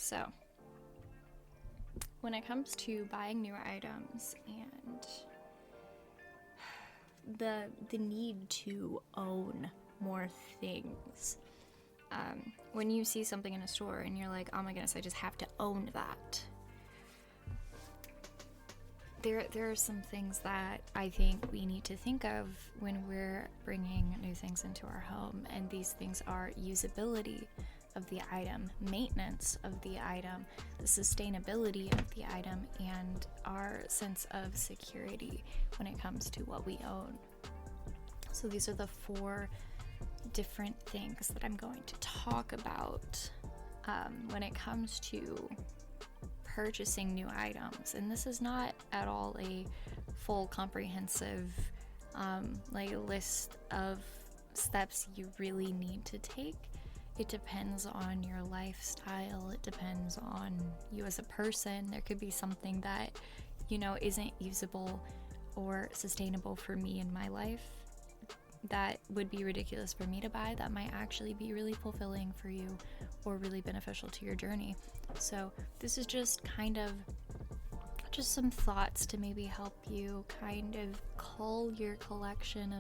So, when it comes to buying new items and the need to own more things, when you see something in a store and you're like, oh my goodness, I just have to own that. There are some things that I think we need to think of when we're bringing new things into our home, and these things are usability of the item, maintenance of the item, the sustainability of the item, and our sense of security when it comes to what we own. So these are the 4 different things that I'm going to talk about when it comes to purchasing new items. And this is not at all a full comprehensive list of steps you really need to take. It depends on your lifestyle. It depends on you as a person. There could be something that isn't usable or sustainable for me in my life that would be ridiculous for me to buy, that might actually be really fulfilling for you or really beneficial to your journey. So this is just some thoughts to maybe help you kind of cull your collection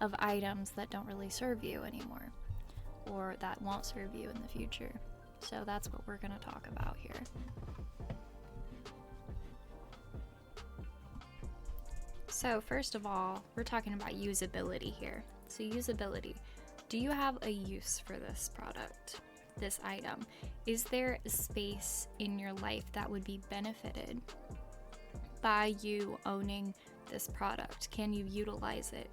of items that don't really serve you anymore, or that won't serve you in the future. So that's what we're going to talk about here. So first of all, we're talking about usability here. So usability. Do you have a use for this product, this item? Is there a space in your life that would be benefited by you owning this product? Can you utilize it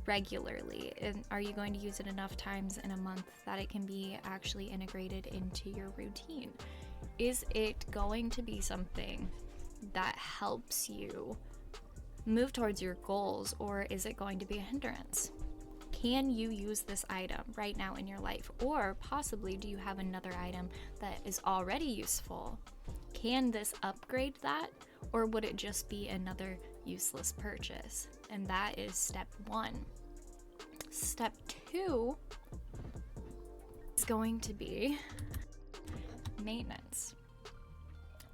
regularly? And are you going to use it enough times in a month that it can be actually integrated into your routine? Is it going to be something that helps you move towards your goals, or is it going to be a hindrance? Can you use this item right now in your life? Or possibly, do you have another item that is already useful? Can this upgrade that? Or would it just be another useless purchase? And that is step 1. Step 2 is going to be maintenance.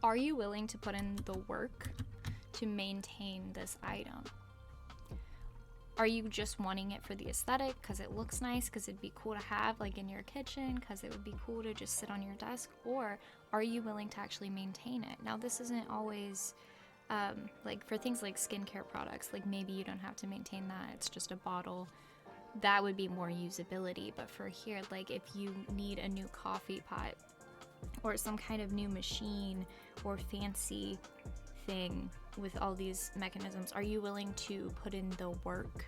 Are you willing to put in the work to maintain this item? Are you just wanting it for the aesthetic, because it looks nice, because it'd be cool to have like in your kitchen, because it would be cool to just sit on your desk? Or are you willing to actually maintain it? Now, this isn't always like for things like skincare products, like maybe you don't have to maintain that, it's just a bottle. That would be more usability. But for here, like if you need a new coffee pot or some kind of new machine or fancy thing with all these mechanisms, are you willing to put in the work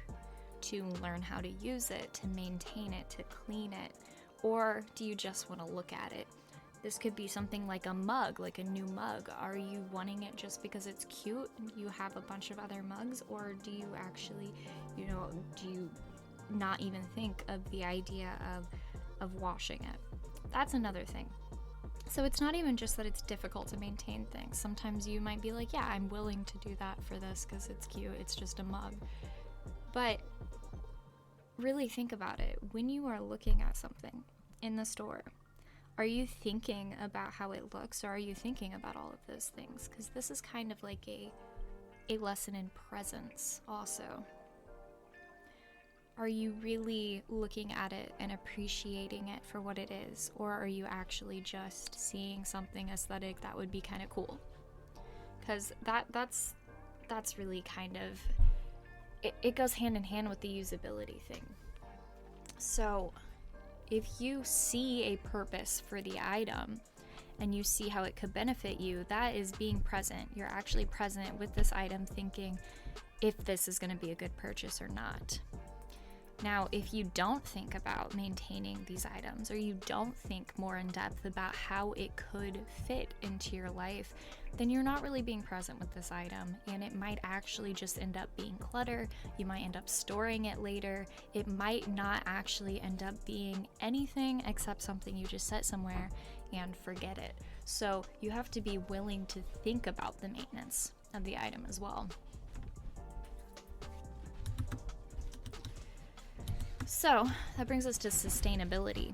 to learn how to use it, to maintain it, to clean it? Or do you just want to look at it? This could be something like a mug, like a new mug. Are you wanting it just because it's cute and you have a bunch of other mugs? Or do you actually, do you not even think of the idea of washing it? That's another thing. So it's not even just that it's difficult to maintain things. Sometimes you might be like, yeah, I'm willing to do that for this because it's cute, it's just a mug. But really think about it. When you are looking at something in the store, are you thinking about how it looks, or are you thinking about all of those things? Because this is kind of like a lesson in presence also. Are you really looking at it and appreciating it for what it is? Or are you actually just seeing something aesthetic that would be kind of cool? Because that's really kind of, it goes hand in hand with the usability thing. So if you see a purpose for the item and you see how it could benefit you, that is being present. You're actually present with this item, thinking if this is going to be a good purchase or not. Now, if you don't think about maintaining these items, or you don't think more in depth about how it could fit into your life, then you're not really being present with this item, and it might actually just end up being clutter. You might end up storing it later. It might not actually end up being anything except something you just set somewhere and forget it. So you have to be willing to think about the maintenance of the item as well. So that brings us to sustainability.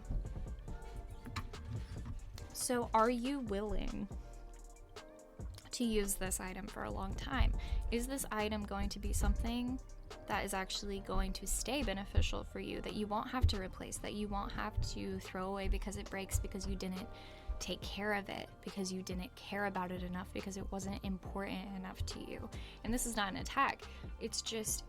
So are you willing to use this item for a long time? Is this item going to be something that is actually going to stay beneficial for you, that you won't have to replace, that you won't have to throw away because it breaks, because you didn't take care of it, because you didn't care about it enough, because it wasn't important enough to you? And this is not an attack. It's just,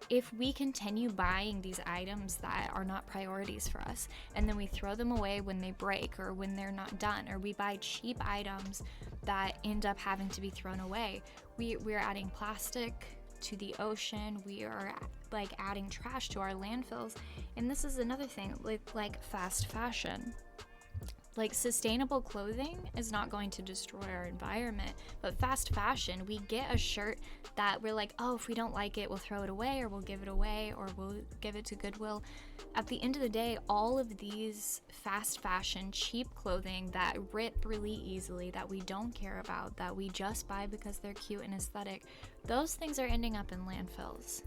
if we continue buying these items that are not priorities for us, and then we throw them away when they break or when they're not done, or we buy cheap items that end up having to be thrown away, we're adding plastic to the ocean, we are like adding trash to our landfills. And this is another thing, like fast fashion. Like, sustainable clothing is not going to destroy our environment, but fast fashion, we get a shirt that we're like, oh, if we don't like it, we'll throw it away, or we'll give it away, or we'll give it to Goodwill. At the end of the day, all of these fast fashion, cheap clothing that rip really easily, that we don't care about, that we just buy because they're cute and aesthetic, those things are ending up in landfills.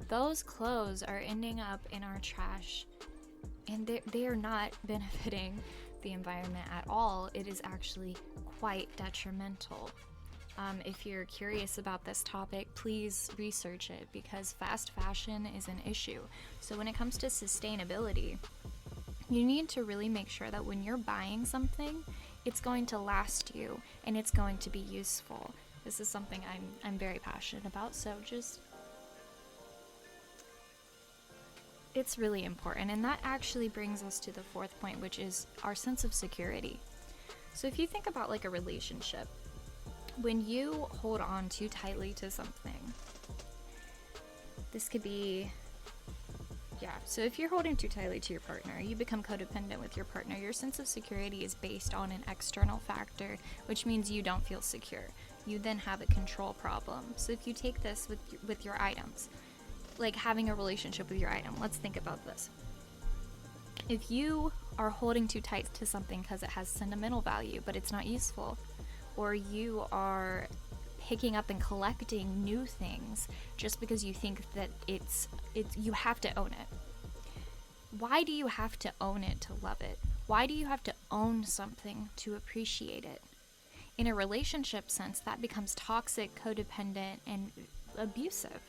Those clothes are ending up in our trash, and they are not benefiting the environment at all. It is actually quite detrimental. If you're curious about this topic, please research it, because fast fashion is an issue. So when it comes to sustainability, you need to really make sure that when you're buying something, it's going to last you and it's going to be useful. This is something I'm very passionate about, so just, it's really important. And that actually brings us to the fourth point, which is our sense of security. So if you think about like a relationship, when you hold on too tightly to something, this could be, so if you're holding too tightly to your partner, you become codependent with your partner. Your sense of security is based on an external factor, which means you don't feel secure. You then have a control problem. So if you take this with your items, like having a relationship with your item. Let's think about this. If you are holding too tight to something because it has sentimental value, but it's not useful, or you are picking up and collecting new things just because you think that it's you have to own it. Why do you have to own it to love it? Why do you have to own something to appreciate it? In a relationship sense, that becomes toxic, codependent, and abusive.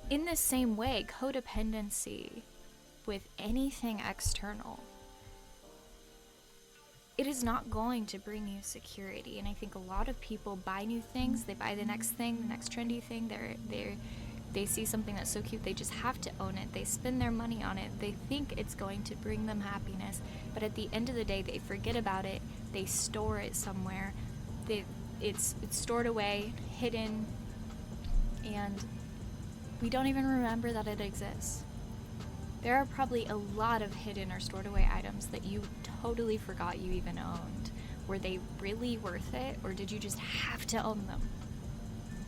In the same way, codependency with anything external, it is not going to bring you security. And I think a lot of people buy new things, they buy the next thing, the next trendy thing, they see something that's so cute, they just have to own it, they spend their money on it, they think it's going to bring them happiness, but at the end of the day, they forget about it, they store it somewhere, it's stored away, hidden, and we don't even remember that it exists. There are probably a lot of hidden or stored away items that you totally forgot you even owned. Were they really worth it, or did you just have to own them?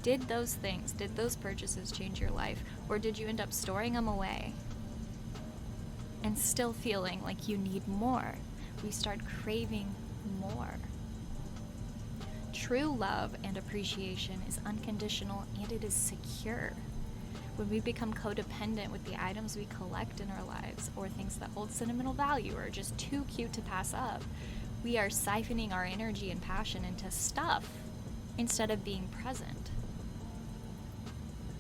Did those purchases change your life, or did you end up storing them away and still feeling like you need more? We start craving more. True love and appreciation is unconditional, and it is secure. When we become codependent with the items we collect in our lives, or things that hold sentimental value or are just too cute to pass up, we are siphoning our energy and passion into stuff instead of being present.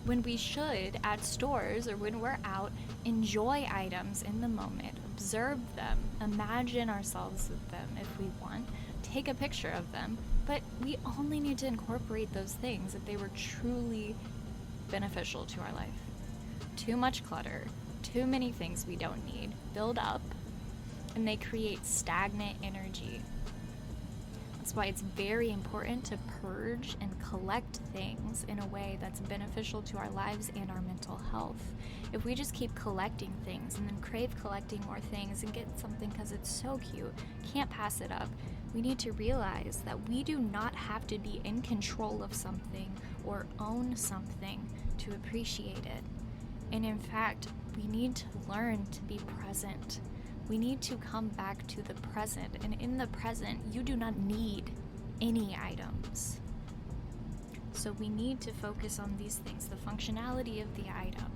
When we should, at stores or when we're out, enjoy items in the moment, observe them, imagine ourselves with them if we want, take a picture of them, but we only need to incorporate those things if they were truly beneficial to our life. Too much clutter, too many things we don't need build up, and they create stagnant energy. That's why it's very important to purge and collect things in a way that's beneficial to our lives and our mental health. If we just keep collecting things and then crave collecting more things and get something because it's so cute, can't pass it up, we need to realize that we do not have to be in control of something or own something to appreciate it. And in fact, we need to learn to be present. We need to come back to the present. And in the present, you do not need any items. So we need to focus on these things, the functionality of the item.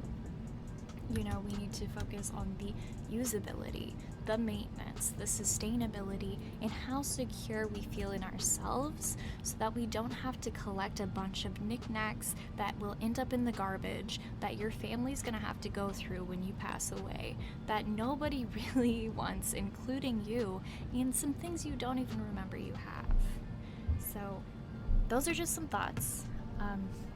You know, we need to focus on the usability, the maintenance, the sustainability, and how secure we feel in ourselves so that we don't have to collect a bunch of knickknacks that will end up in the garbage that your family's gonna have to go through when you pass away, that nobody really wants, including you, and some things you don't even remember you have. So, those are just some thoughts.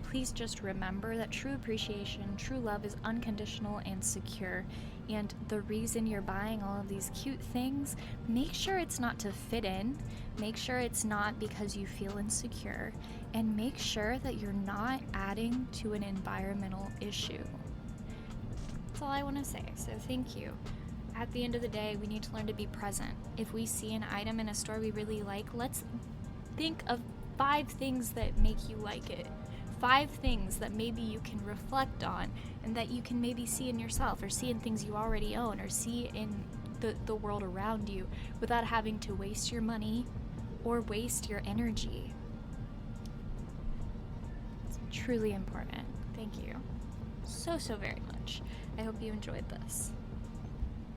Please just remember that true appreciation, true love is unconditional and secure. And the reason you're buying all of these cute things, make sure it's not to fit in, make sure it's not because you feel insecure, and make sure that you're not adding to an environmental issue. That's all I want to say, so thank you. At the end of the day, we need to learn to be present. If we see an item in a store we really like, let's think of 5 things that make you like it. 5 things that maybe you can reflect on and that you can maybe see in yourself or see in things you already own or see in the world around you without having to waste your money or waste your energy. It's truly important. Thank you so very much. I hope you enjoyed this.